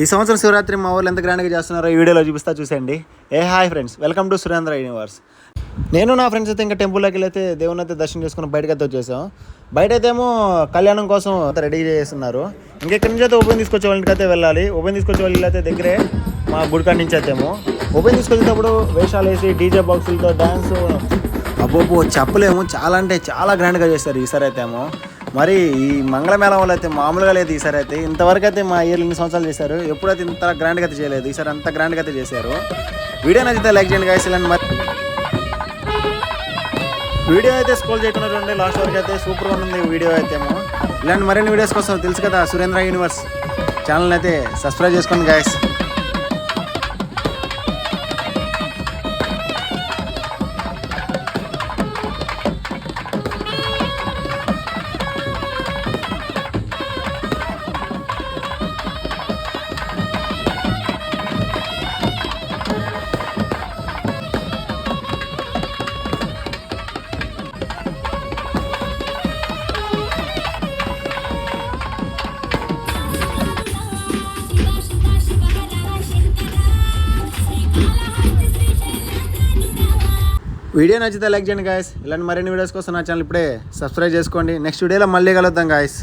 ఈ సంవత్సరం శివరాత్రి మా ఊళ్ళో ఎంత గ్రాండ్గా చేస్తున్నారో ఈ వీడియోలో చూపిస్తా చూసేయండి. Hi friends, welcome to Surendra universe. నేను నా ఫ్రెండ్స్ అయితే ఇంకా టెంపుల్లోకి వెళ్ళి దేవుని అయితే దర్శనం చేసుకుని బయటకు అయితే వచ్చేసాం. బయట అయితే ఏమో కళ్యాణం కోసం రెడీ చేస్తున్నారు. ఇంకెక్కడి నుంచి అయితే ఓపెన్ తీసుకొచ్చే వాళ్ళకి అయితే వెళ్ళాలి. ఓపెన్ తీసుకొచ్చే వాళ్ళు అయితే దగ్గరే మా గుడికాడ నుంచి అయితే ఓపెన్ తీసుకొచ్చేటప్పుడు వేషాలు వేసి డీజే బాక్సులతో డ్యాన్స్ అబ్బోబో చెప్పలేము. చాలా అంటే చాలా గ్రాండ్గా చేస్తారు ఈసారి అయితే మరి ఈ మంగళమేళం వాళ్ళు అయితే మామూలుగా లేదు. ఈసారి అయితే ఇంతవరకు అయితే మా ఇయర్లు 2 సంవత్సరాలు చేశారు, ఎప్పుడైతే ఇంత గ్రాండ్గా అయితే చేయలేదు. ఈసారి అంత గ్రాండ్గా అయితే చేశారు. వీడియో నచ్చితే లైక్ చేయండి గాయ్స్. ఇలాంటి మరి వీడియో అయితే స్క్రోల్ చేయకుండా చూడండి, లాస్ట్ వరకు అయితే సూపర్గా ఉంది వీడియో అయితే. ఇలాంటి మరిన్ని వీడియోస్ కోసం తెలుసు కదా సురేంద్ర యూనివర్స్ ఛానల్ అయితే సబ్స్క్రైబ్ చేసుకోండి గాయ్స్. వీడియో నచ్చితే లైక్ చేయండి గాయస్. ఇలాంటి మరిన్ని వీడియోస్ కోసం నా ఛానల్ ఇప్పుడే సబ్స్క్రైబ్ చేసుకోండి. నెక్స్ట్ వీడియోలో మళ్ళీ కలుద్దాం గాయస్.